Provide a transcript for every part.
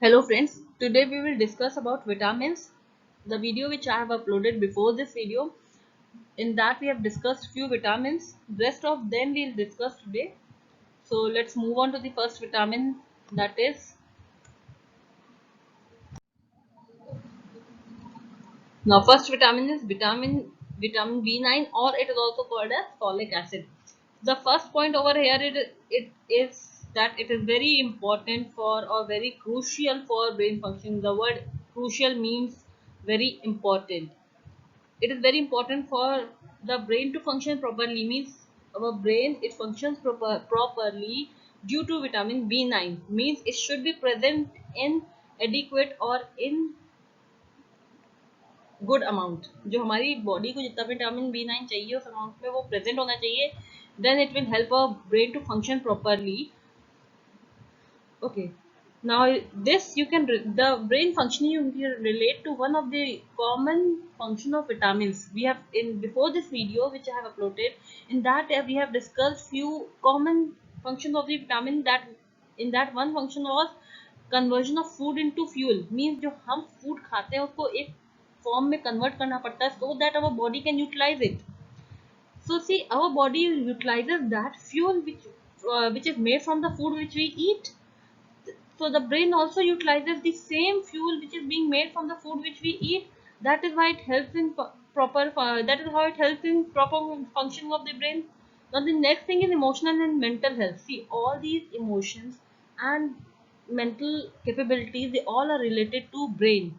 Hello friends, today we will discuss about vitamins. The video which I have uploaded before this video, in that we have discussed few vitamins. Rest of them we will discuss today. So let's move on to the first vitamin, that is, now first vitamin is vitamin B9, or it is also called as folic acid. The first point over here, it is that it is very important for or very crucial for brain function. The word crucial means very important. It is very important for the brain to function properly, means our brain, it functions properly due to vitamin B9, means it should be present in adequate or in good amount. जो हमारी body को जितना vitamin B9 चाहिए उस amount में वो present होना चाहिए. Then it will help our brain to function properly. Okay, now this you can the brain functioning you can relate to one of the common function of vitamins. We have in before this video which I have uploaded, in that we have discussed few common functions of the vitamin. That in that one function was conversion of food into fuel, means जो हम food खाते हैं उसको एक form में convert करना पड़ता है so that our body can utilize it. So see, our body utilizes that fuel which is made from the food which we eat. So the brain also utilizes the same fuel which is being made from the food which we eat. That is why it helps in proper. That is how it helps in proper functioning of the brain. Now the next thing is emotional and mental health. See, all these emotions and mental capabilities, they all are related to brain.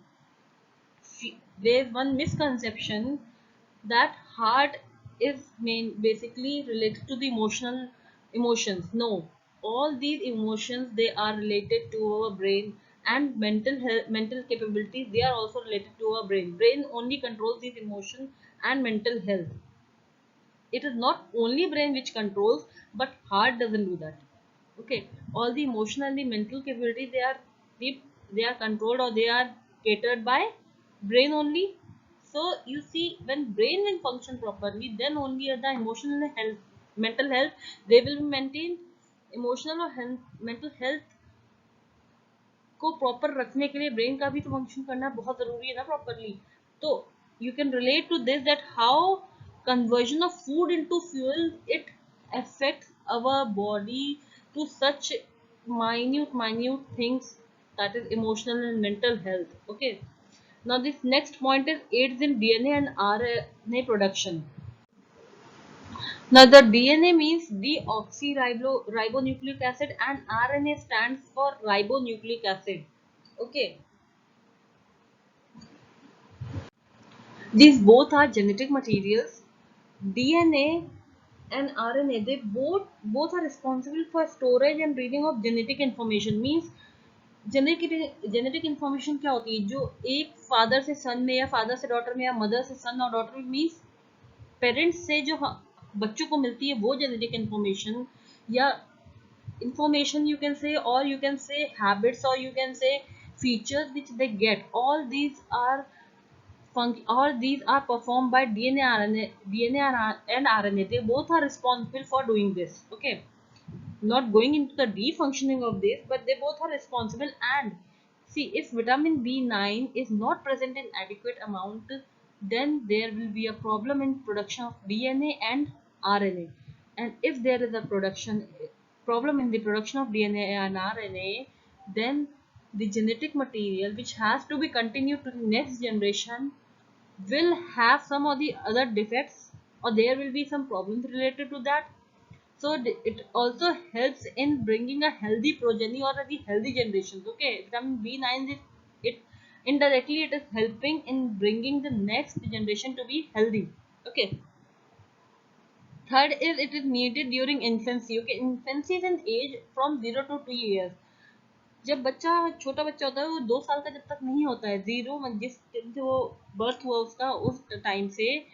There is one misconception that heart is basically related to the emotions. No, all these emotions, they are related to our brain, and mental health, mental capabilities, they are also related to our brain only controls these emotions and mental health. It is not only brain which controls, but heart doesn't do that. Okay, all the emotional and the mental capability, they are controlled or they are catered by brain only. So you see, when brain will function properly, then only the emotional and health, mental health, they will be maintained. Emotional और health, mental health को proper रखने के लिए brain का भी तो function करना बहुत जरूरी है ना प्रॉपरली. तो you can relate to this that how conversion of food into fuel, it affects our body to such minute things, that is emotional and mental health. Okay, now this next point is aids in DNA and RNA production. Now the DNA means deoxyribonucleic acid and RNA stands for ribonucleic acid. Okay, these both are genetic materials. DNA and RNA, they both are responsible for storage and reading of genetic information. Means genetic information क्या होती है, जो एक father से सन में या father से daughter में या मदर से सन और डॉटर में, मीन्स पेरेंट्स से जो बच्चों को मिलती है वो जेनेटिक इंफॉर्मेशन, या information you can say, or you can say habits, or you can say features which they get. All these are all these are performed by DNA, RNA, and RNA. They both are responsible for doing this. Okay, not going into the deep functioning of this, but they both are responsible. And see, if vitamin B9 is not present in adequate amount, then there will be a problem in production of DNA and RNA. And if there is a problem in the production of DNA and RNA, then the genetic material which has to be continued to the next generation will have some of the other defects, or there will be some problems related to that. So it also helps in bringing a healthy progeny or the healthy generations. Okay, vitamin B9 is, it indirectly it is helping in bringing the next generation to be healthy. Okay, third is it is needed during infancy. Okay, infancy is an age from 0 to 2 years. जब बच्चा छोटा बच्चा होता है वो 2 साल का जब तक नहीं होता है, जीरो जिस दिन से वो बर्थ हुआ उसका, उस टाइम से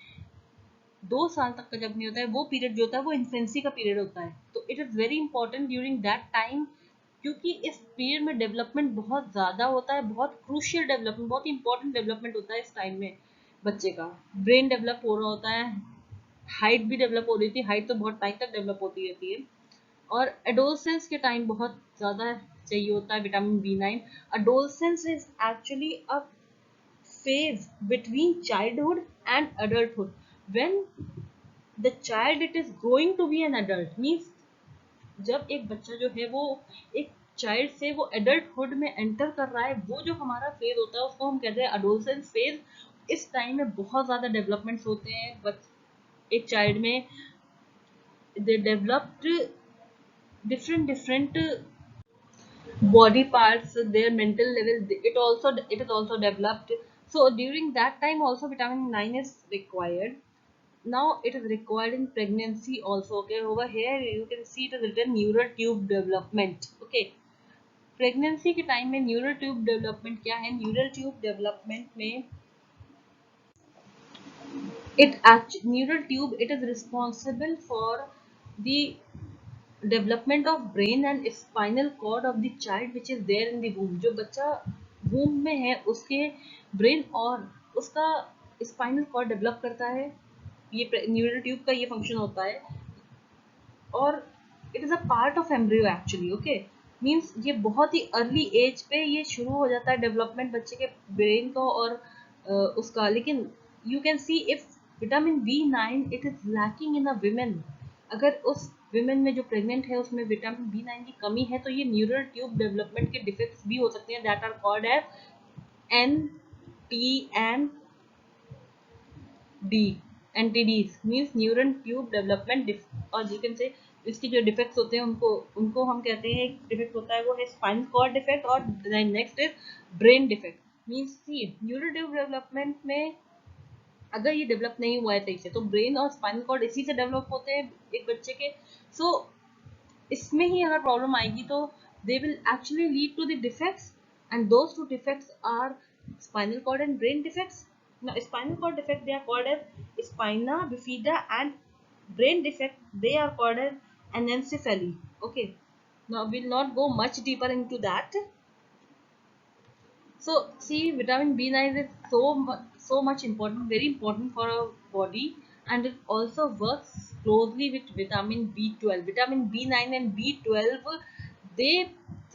2 साल तक का जब नहीं होता है, वो पीरियड जो होता है वो इन्फेंसी का पीरियड होता है. तो it is very important during that time, क्योंकि इस पीरियड में डेवलपमेंट बहुत ज़्यादा होता है, बहुत क्रूशियल डेवलपमेंट, बहुत इंपॉर्टेंट डेवलपमेंट होता है इस टाइम में. बच्चे का ब्रेन डेवलप हो रहा होता है, हाइट भी डेवलप हो रही थी, हाइट तो बहुत टाइम तक डेवलप होती रहती है. और एडोलसेंस के टाइम बहुत ज़्यादा चाहिए होता है vitamin B9. Adolescence is actually a phase between childhood and adulthood. When the child it is growing to be an adult, means जब एक बच्चा जो है वो एक चाइल्ड से वो एडल्टहुड में एंटर कर रहा है, वो जो हमारा फेज होता है उसको हम कहते हैं एडोलसेंस फेज. इस टाइम में बहुत ज़्यादा डेवलपमेंट्स होते हैं एक चाइल्ड में. They developed different body parts, their mental level, it is also developed. So during that time also vitamin 9 is required. Now it is required in pregnancy also. Okay, over here you can see it is written neural tube development. Okay, pregnancy के time में neural tube development क्या है? Neural tube development में neural tube it is responsible for the development of brain and spinal cord of the child which is there in the womb. जो बच्चा womb में है उसके brain और उसका spinal cord डेवलप करता है. ये न्यूरल ट्यूब का ये फंक्शन होता है और it is a part of embryo actually. Okay, means ये बहुत ही अर्ली एज पे ये शुरू हो जाता है डेवलपमेंट बच्चे के ब्रेन को और उसका. लेकिन you can see if vitamin B9 it is lacking in a women, अगर उस विमेन में जो प्रेग्नेंट है उसमें विटामिन B9 की कमी है तो ये न्यूरल ट्यूब डेवलपमेंट के डिफेक्ट्स भी हो सकते हैं. That are called as NT and D. NTDs means neural tube development. और यू कैन से इसकी जो डिफेक्ट्स होते हैं उनको हम कहते हैं, एक डिफेक्ट होता है वो है स्पाइनल कॉर्ड डिफेक्ट और next is brain defect. Means see neural tube development में अगर ये डेवलप नहीं हुआ है सही से तो ब्रेन और स्पाइनल कॉर्ड इसी से डेवलप होते हैं एक बच्चे के. सो इसमें ही अगर प्रॉब्लम आएगी तो they will actually lead to the defects and those two defects are spinal cord and brain defects. Now, spinal cord defect they are called as spina bifida and brain defect they are called as anencephaly. Okay, now we'll not go much deeper into that. So see, vitamin B9 is so much important, very important for our body, and it also works closely with vitamin B12. Vitamin B9 and B12 they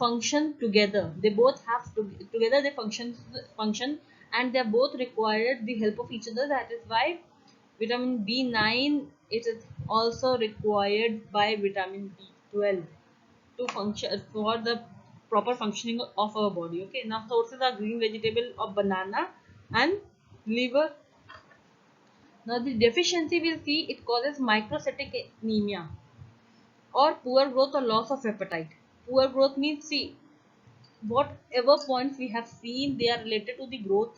function together. They both have together they function and they are both required the help of each other. That is why vitamin B9 it is also required by vitamin B12 to function for the proper functioning of our body. Okay, now sources are green vegetable of banana and liver. Now the deficiency we'll see it causes microcytic anemia or poor growth or loss of appetite. Poor growth means, see, whatever points we have seen they are related to the growth.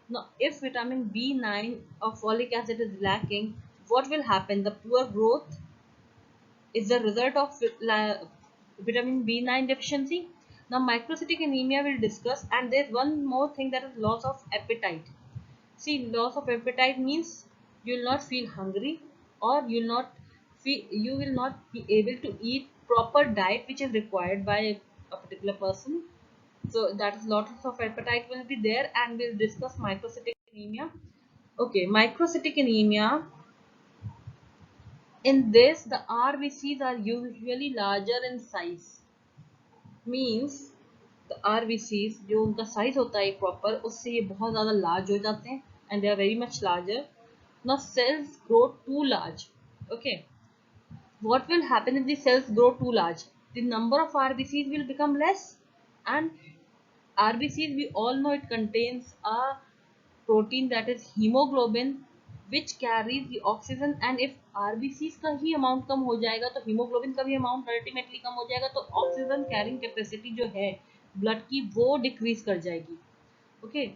Now if vitamin B9 or folic acid is lacking, what will happen? The poor growth is the result of vitamin B9 deficiency. Now microcytic anemia will discuss, and there's one more thing, that is loss of appetite. See, loss of appetite means you will not feel hungry or you will not be able to eat proper diet which is required by a particular person. So that is loss of appetite will be there, and we'll discuss microcytic anemia. Okay, microcytic anemia. In this, the RBCs are usually larger in size. Means the RBCs जो उनका size होता है proper, उससे ये बहुत ज़्यादा large हो जाते हैं and they are very much larger. Now cells grow too large. Okay, what will happen if the cells grow too large? The number of RBCs will become less, and RBCs we all know it contains a protein that is hemoglobin which carries the oxygen, and if RBCs का ही amount कम हो जाएगा तो haemoglobin का भी amount ultimately कम हो जाएगा, तो oxygen carrying capacity जो है ब्लड की वो डिक्रीज कर जाएगी. ओके,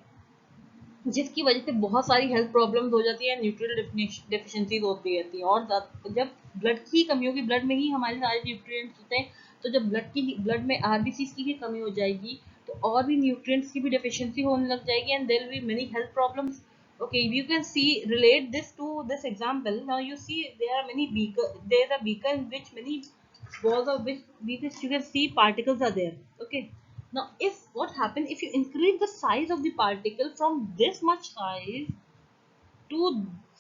जिसकी वजह से बहुत सारी हेल्थ प्रॉब्लम्स हो जाती है, न्यूट्रिएंट डेफिशिएंसीज होती रहती हैं. और जब ब्लड की कमी होगी, ब्लड में ही हमारे सारे न्यूट्रिएंट्स होते हैं, तो जब ब्लड में आरबीसीज की भी कमी हो जाएगी तो और भी न्यूट्रिएंट्स की भी डेफिशिएंसी होने लग जाएगी and there will be many health problems. Okay, you can see relate this to this example. Now you see there are many there is a beaker in which many balls of which you can see particles are there. Okay, now if what happen if you increase the size of the particle from this much size to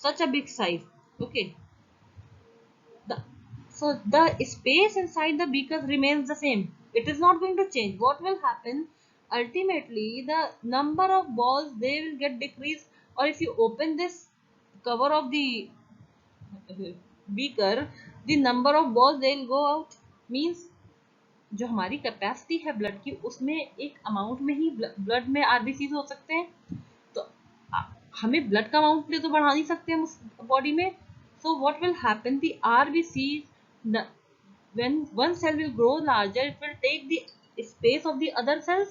such a big size, okay, the so the space inside the beaker remains the same. it is not going to change. What will happen? Ultimately the number of balls they will get decreased, or if you open this cover of the beaker, the number of balls they will go out. Means जो हमारी capacity है blood की, उसमें एक amount में ही blood में RBC हो सकते हैं, तो हमें ब्लड का अमाउंट भी तो बढ़ा नहीं सकते हम उस बॉडी में. So what will happen, the RBC when one cell will grow larger, it will take the space of the other cells.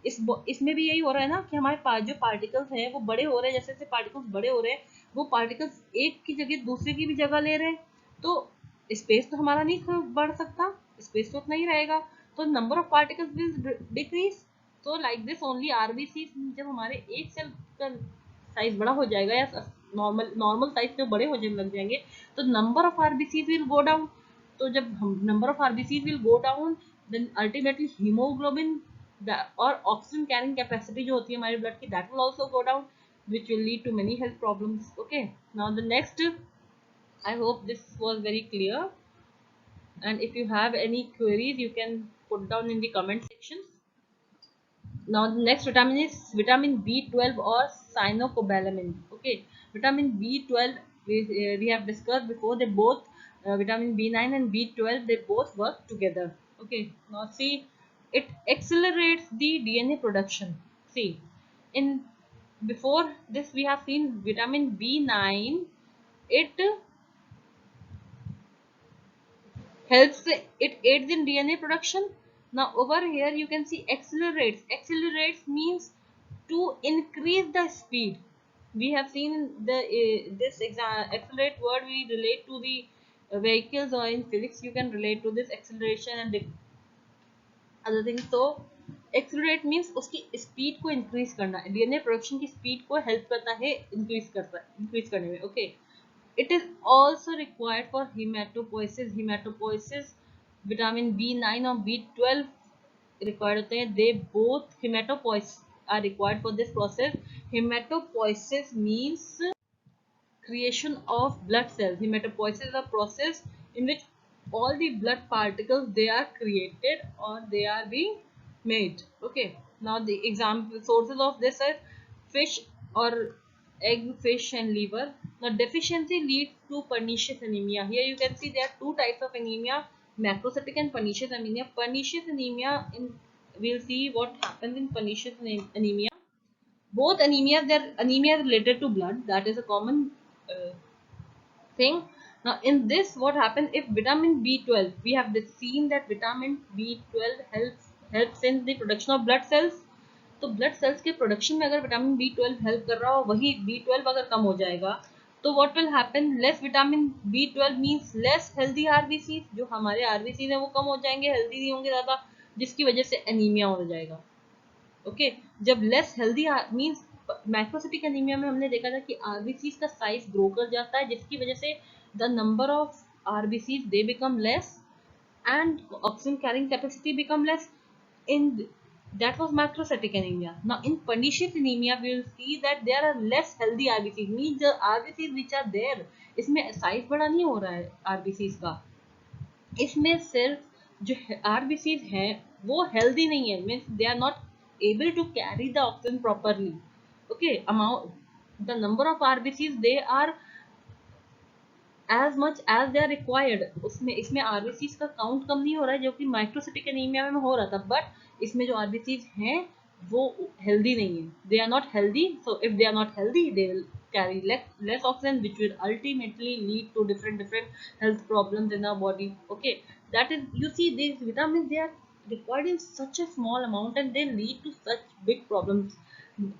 इसमें भी यही हो रहा है ना कि हमारे पास जो पार्टिकल्स हैं वो बड़े हो रहे हैं, जैसे जैसे पार्टिकल्स बड़े हो रहे हैं वो पार्टिकल्स एक की जगह दूसरे की भी जगह ले रहे हैं, तो स्पेस तो हमारा नहीं बढ़ सकता, स्पेस तो उतना ही रहेगा, तो number of particles will decrease. तो लाइक दिस ओनली आरबीसी, जब हमारे एक सेल का साइज बड़ा हो जाएगा या नॉर्मल साइज से बड़े हो जाने लग जाएंगे, तो number of RBC will go down. तो जब हम number of RBC will go down, then ultimately haemoglobin और ऑक्सीजन कैरिंग कैपेसिटी जो होती है हमारे ब्लड की, that will also go down, which will lead to many health problems. Okay, now the next, I hope this was very clear, and if you have any queries you can put down in the comment section. Now the next vitamin is vitamin B12 or cyanocobalamin. Okay, vitamin B12 we have discussed before. They both vitamin B9 and B12, they both work together. Okay, now see, it accelerates the DNA production. See, in before this we have seen vitamin B9, it helps, it aids in DNA production. Now over here you can see accelerates. Accelerates means to increase the speed. We have seen the this accelerate word we relate to the vehicles, or in physics you can relate to this acceleration and the other things. So accelerate means उसकी speed को increase करना, DNA production की speed को help करता है increase करने में. Okay, it is also required for hematopoiesis. Hematopoiesis, vitamin B9 और B12 required होते हैं. They both hematopoiesis are required for this process. Hematopoiesis means creation of blood cells. Hematopoiesis is a process in which all the blood particles they are created or they are being made. Okay, now the example sources of this are fish or egg, fish and liver. Now deficiency leads to pernicious anemia. Here you can see there are two types of anemia, macrocytic and pernicious anemia. Pernicious anemia, in we'll see what happens in pernicious anemia. Both anemia, their anemia is related to blood, that is a common thing. Now in this what happens, if vitamin B12, we have seen that vitamin B12 helps in the production of blood cells. तो blood cells के production में अगर vitamin B12 help कर रहा हो, वही B12 अगर कम हो जाएगा तो what will happen, less vitamin B12 means less healthy RBC. जो हमारे आरबीसी हैं वो कम हो जाएंगे, हेल्दी नहीं होंगे ज़्यादा, जिसकी वजह से एनीमिया हो जाएगा. ओके, जब less healthy means macrocytic anaemia में हमने देखा था कि आरबीसीज का साइज ग्रो कर जाता है, जिसकी वजह से the number of RBCs they become less and oxygen carrying capacity become less. In that was macrocytic anemia. Now in pernicious anemia we will see that there are less healthy RBCs, means the RBCs which are there, इसमें size बड़ा नहीं हो रहा है RBCs का, इसमें सिर्फ जो RBCs हैं वो हेल्दी नहीं है, means they are not able to carry the oxygen properly. Okay, amount the number of RBCs they are as much as they are required. उसमें इसमें आरबीसीज का काउंट कम नहीं हो रहा है, जो कि माइक्रोसिटिक एनीमिया में हो रहा था, बट इसमें जो आरबीसीज हैं वो हेल्दी नहीं है, they are not healthy. So if they are not healthy they will carry less oxygen, which will ultimately lead to different health problems in our body. Okay, that is, you see, these vitamins they are required in such a small amount and they lead to such big problems,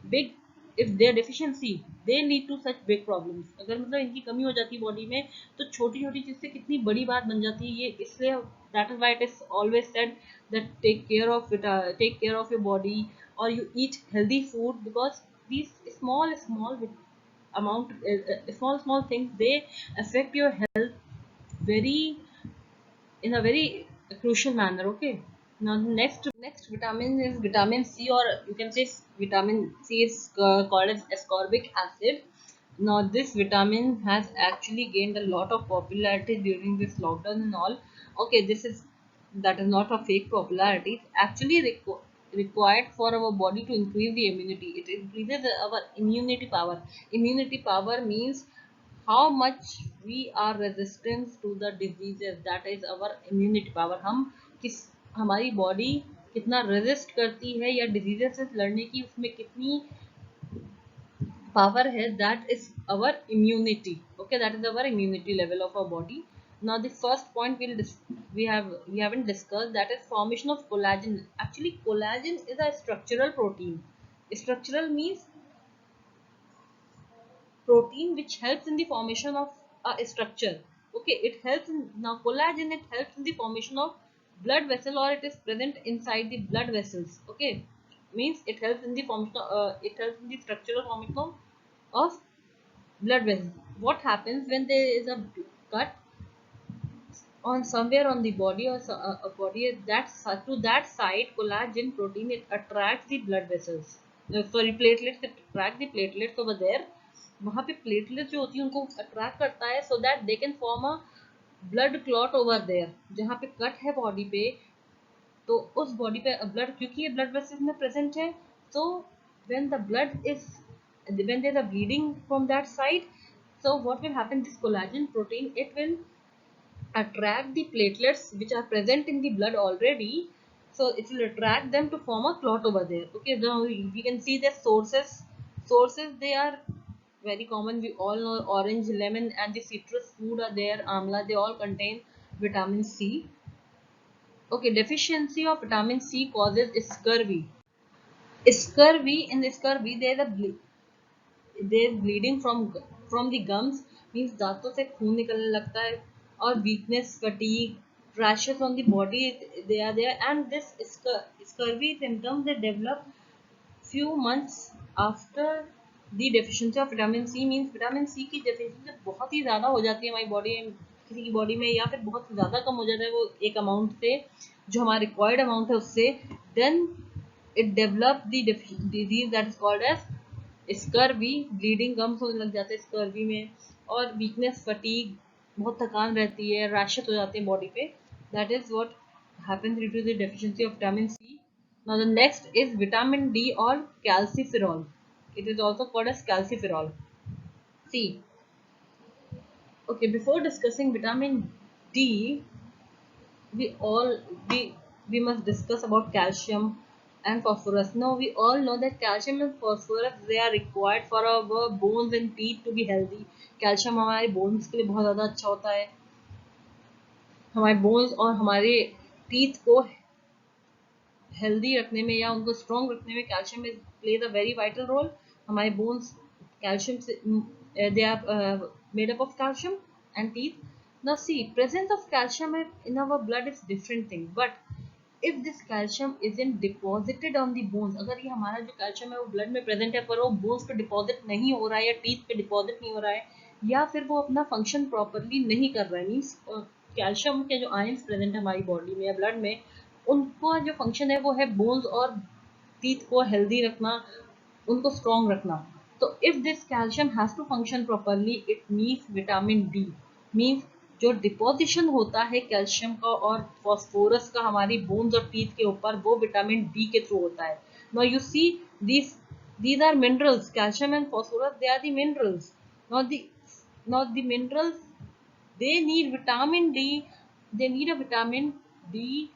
big, if their deficiency they lead to such big problems. अगर मतलब इनकी कमी हो जाती है body में तो छोटी छोटी चीज से कितनी बड़ी बात बन जाती है. ये इसलिए that is why it is always said that take care of it, take care of your body, or you eat healthy food, because these small amount small things they affect your health very in a very crucial manner. Okay, now the next vitamin is vitamin C, or you can say vitamin C is called as ascorbic acid. Now this vitamin has actually gained a lot of popularity during this lockdown and all. Okay, this is that is not a fake popularity, it's actually required for our body to increase the immunity. It increases our immunity power. Immunity power means how much we are resistant to the diseases. That is our immunity power. हम किस हमारी body कितना resist करती है या diseases से लड़ने की उसमें कितनी power है, that is our immunity. Okay, that is our immunity level of our body. Now the first point we haven't discussed, that is formation of collagen. Actually collagen is a structural protein. Structural means protein which helps in the formation of a structure. Okay, it helps in, now collagen, it helps in the formation of blood vessel, or it is present inside the blood vessels. Okay, means it helps in the formation it helps in the structural formation of blood vessels. What happens when there is a cut on somewhere on the body, or a body that to that side, collagen protein, it attracts the blood vessels, sorry platelets, it attract the platelets over there. वहाँ पे platelets जो होती है उनको attract करता है, so that they can form a blood clot over there. जहाँ पे cut है body पे, तो उस बॉडी पे ब्लड, क्योंकि ये ब्लड वेसल्स में प्रेजेंट है, so when the blood is when there is a bleeding from that side, so what will happen, this collagen protein, it will attract the platelets which are present in the blood already, so it will attract them to form a clot over there. Okay, now we can see the sources they are very common. We all know orange, lemon and the citrus food are there, amla, they all contain vitamin C. Okay, deficiency of vitamin C causes scurvy. Scurvy, in the scurvy there is bleeding from the gums, means दांतों से खून निकलने लगता है, और weakness, fatigue, rashes on the body, they are there. And this scurvy symptoms they develop few months after the deficiency of vitamin C. means vitamin C की deficiency बहुत ही ज़्यादा हो जाती है हमारी बॉडी में, किसी की बॉडी में, या फिर बहुत ज़्यादा कम हो जाता है वो एक अमाउंट से, जो हमारा रिक्वायर्ड अमाउंट है उससे, then it develop the disease that is called as scurvy. Bleeding gums होने लग जाते हैं स्कर्वी में, और वीकनेस, फटीग, बहुत थकान रहती है, रैशेस हो जाते हैं बॉडी पे. That is what happens due to the deficiency of vitamin C. Now the next is vitamin D or calciferol. It is also called as calciferol. See, okay, before discussing vitamin D, we all we must discuss about calcium and phosphorus. Now we all know that calcium and phosphorus, they are required for our bones and teeth to be healthy. Calcium हमारे bones के लिए बहुत ज़्यादा अच्छा होता है. हमारे bones और हमारे teeth को healthy रखने में या उनको strong रखने में calcium plays a very vital role. हमारे bones calcium से they are made up of calcium and teeth. Now see, presence of calcium in our blood is different thing, but if this calcium isn't deposited on the bones, अगर ये हमारा जो calcium है वो blood में present है पर वो bones पे deposit नहीं हो रहा है या teeth पे deposit नहीं हो रहा है, या फिर वो अपना function properly नहीं कर रहा है, means calcium के जो ions present है हमारी body में या blood में, उनका जो function है वो है bones और teeth को healthy रखना, उनको strong रखना. तो if this calcium has to function properly, it needs vitamin D. means जो डिपोजिशन होता है कैल्शियम का और फॉस्फोरस का हमारी बोन्स और टीथ के ऊपर, वो विटामिन डी के थ्रू होता है. Now you see these are minerals, calcium and phosphorus, they are the minerals. Now the minerals, they need vitamin D, they need a vitamin D,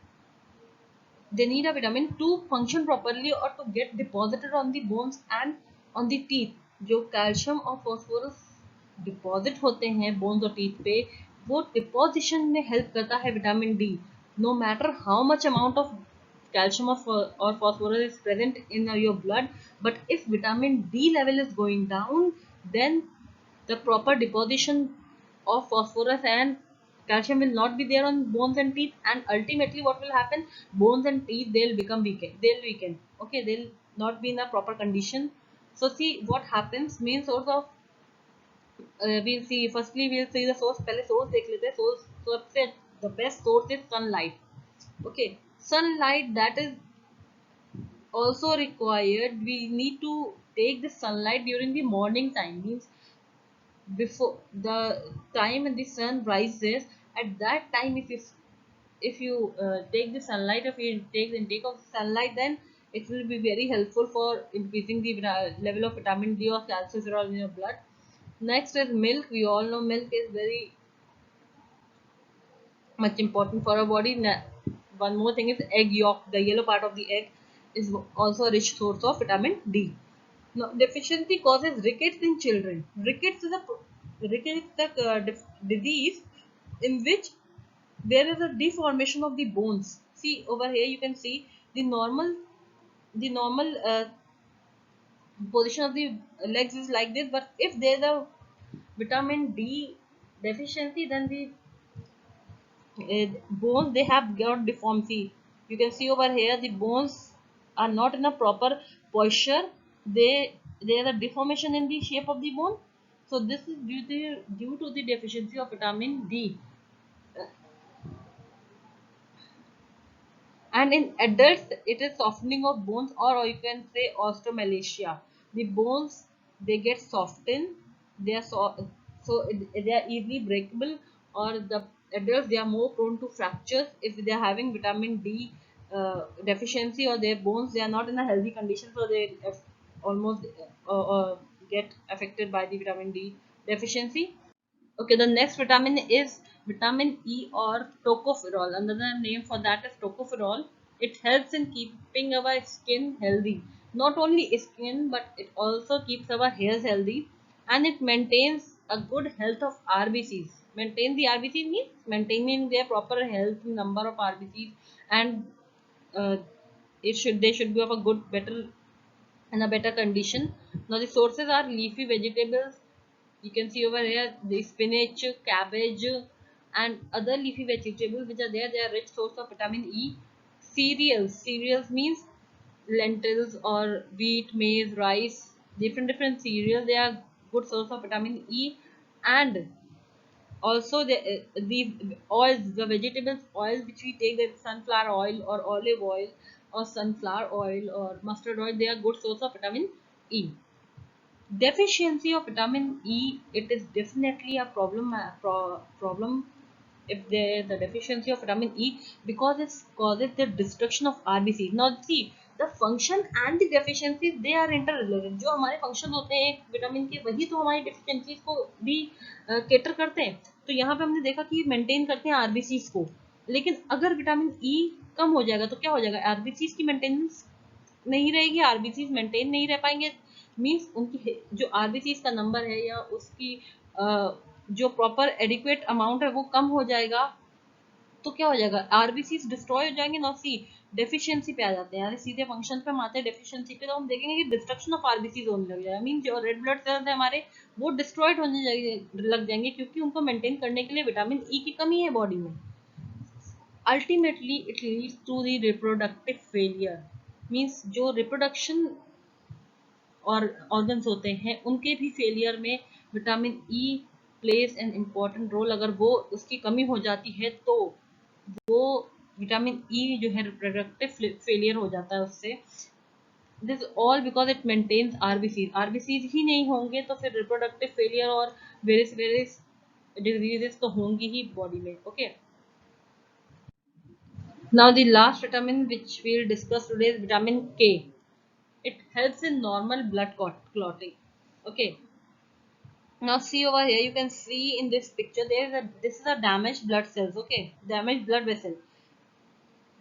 they need a vitamin to function properly or to get deposited on the bones and on the teeth. जो calcium और phosphorus deposit होते हैं bones और teeth पे, वो deposition में help करता है vitamin D. No matter how much amount of calcium or phosphorus is present in your blood, but if vitamin D level is going down, then the proper deposition of phosphorus and calcium will not be there on bones and teeth, and ultimately what will happen, bones and teeth, they'll become weaken. Okay, they'll not be in a proper condition. So see what happens, main source of we'll see, firstly we'll see the source. पहले source देख लेते हैं. source सबसे the best source is sunlight. Okay, sunlight, that is also required. We need to take the sunlight during the morning time, means before the time when the sun rises, at that time, if you take the sunlight, if you take the intake of sunlight, then it will be very helpful for increasing the level of vitamin D or calcium in your blood. Next is milk. We all know milk is very much important for our body. One more thing is egg yolk. The yellow part of the egg is also a rich source of vitamin D. Now, deficiency causes rickets in children. Rickets is a disease in which there is a deformation of the bones. See over here, you can see the normal position of the legs is like this. But if there is a vitamin D deficiency, then the bones, they have got deformity. You can see over here the bones are not in a proper posture. There is a deformation in the shape of the bone. So this is due to the deficiency of vitamin D. And in adults it is softening of bones, or you can say osteomalacia. The bones, they get softened. They are they are easily breakable, or the adults, they are more prone to fractures if they are having vitamin D deficiency, or their bones, they are not in a healthy condition, so they almost get affected by the vitamin D deficiency. Okay, the next vitamin is vitamin E or tocopherol. Another name for that is tocopherol. It helps in keeping our skin healthy. Not only skin, but it also keeps our hairs healthy, and it maintains a good health of RBCs. Maintain the RBCs means maintaining their proper health number of RBCs, and uh, they should be of a good, better, in a better condition. Now the sources are leafy vegetables. You can see over here the spinach, cabbage, and other leafy vegetables which are there. They are rich source of vitamin E. Cereals means lentils or wheat, maize, rice, different cereals. They are good source of vitamin E. And also these oils, the vegetables oils which we take, the sunflower oil or olive oil or sunflower oil or mustard oil, they are good source of vitamin E. Deficiency of vitamin E, it is definitely a problem if there is a deficiency of vitamin E, because it causes the destruction of RBC. Now see, the function and the deficiencies, they are interrelated. जो हमारे function होते हैं vitamin के, वही तो हमारी deficiencies को भी cater करते हैं. तो यहाँ पे हमने देखा कि maintain करते हैं RBCs को. लेकिन अगर विटामिन E कम हो जाएगा तो क्या हो जाएगा? RBCs की maintenance नहीं रहेगी, आरबीसी मेंटेन नहीं रह पाएंगे. मीन्स उनकी जो आरबीसी का नंबर है या उसकी जो प्रॉपर एडिक्वेट अमाउंट है वो कम हो जाएगा. तो क्या हो जाएगा? आरबीसी डिस्ट्रॉय हो जाएंगे. ना सी डेफिशिएंसी पे आ जाते हैं, यानी सीधे फंक्शन पे हम आते हैं डेफिशिएंसी पे. तो हम देखेंगे कि डिस्ट्रक्शन ऑफ आरबीसी होने लग जाएगा. मीन जो रेड ब्लड सेल्स है हमारे, वो डिस्ट्रॉयड होने लग जाएंगे, क्योंकि उनको मेंटेन करने के लिए विटामिन ई की कमी है बॉडी में. Ultimately it leads to the reproductive failure. Means जो रिप्रोडक्शन और ऑर्गन्स होते हैं उनके भी फेलियर में vitamin E plays an important role. अगर वो उसकी कमी हो जाती है तो वो विटामिन ई जो है रिप्रोडक्टिव फेलियर हो जाता है उससे. This all because it maintains RBCs ही नहीं होंगे तो फिर रिप्रोडक्टिव फेलियर और वेरियस डिजीजेस तो होंगी ही बॉडी में. Okay, now the last vitamin which we will discuss today is vitamin K. It helps in normal blood clotting. Okay, now see over here, you can see in this picture there is a, this is a damaged blood cells. Okay, damaged blood vessel.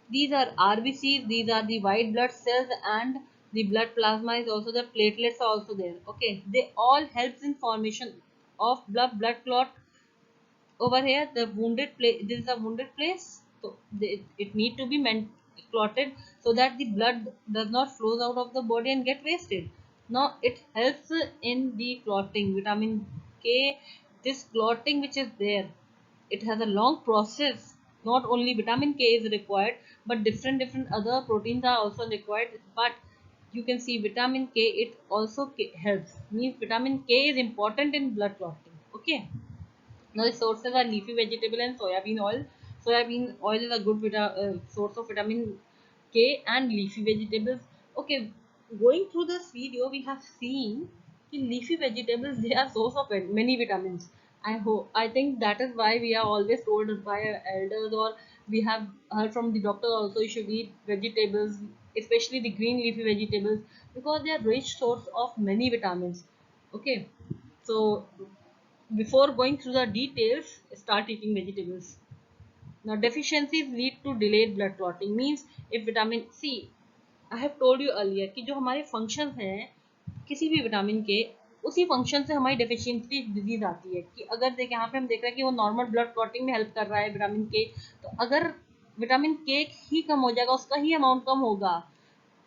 These are RBCs, these are the white blood cells, and the blood plasma is also there, platelets are also there. Okay, they all helps in formation of blood clot. Over here the wounded place, this is a wounded place, so it need to be clotted so that the blood does not flows out of the body and get wasted. Now it helps in the clotting. Vitamin K, this clotting which is there, it has a long process. Not only vitamin K is required, but different other proteins are also required. But you can see vitamin K, it also helps. Means vitamin K is important in blood clotting. Okay, now the sources are leafy vegetable and soybean oil. Soybean oil is a good source of vitamin K and leafy vegetables. Okay, going through this video, we have seen that leafy vegetables, they are source of many vitamins. I think that is why we are always told by our elders or we have heard from the doctor also, you should eat vegetables, especially the green leafy vegetables, because they are rich source of many vitamins. Okay, so before going through the details, start eating vegetables. Now deficiencies lead to delayed blood clotting, means if vitamin C, I have told you earlier कि जो हमारे function हैं किसी भी vitamin के, उसी function से हमारी डेफिशिएंसी डिजीज आती है। कि अगर देख यहाँ पे हम देख रहे हैं कि वो नॉर्मल ब्लड क्लॉटिंग में हेल्प कर रहा है विटामिन के, तो अगर विटामिन के ही कम हो जाएगा, उसका ही अमाउंट कम होगा,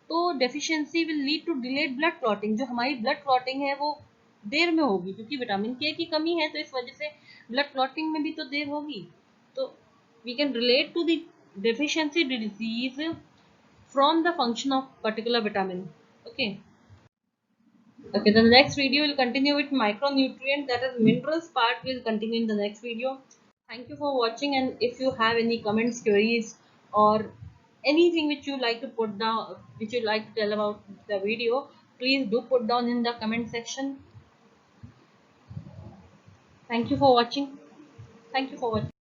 तो deficiency will lead to delayed blood clotting. जो हमारी ब्लड क्लॉटिंग है वो देर में होगी, क्योंकि विटामिन के की कमी है, तो इस वजह से ब्लड क्लॉटिंग में भी तो देर होगी। तो we can relate to the deficiency disease from the function of particular vitamin. Okay. Okay, the next video will continue with micronutrient, that is minerals part will continue in the next video. Thank you for watching, and if you have any comments, queries, or anything which you like to put down, which you like to tell about the video, please do put down in the comment section. Thank you for watching. Thank you for watching.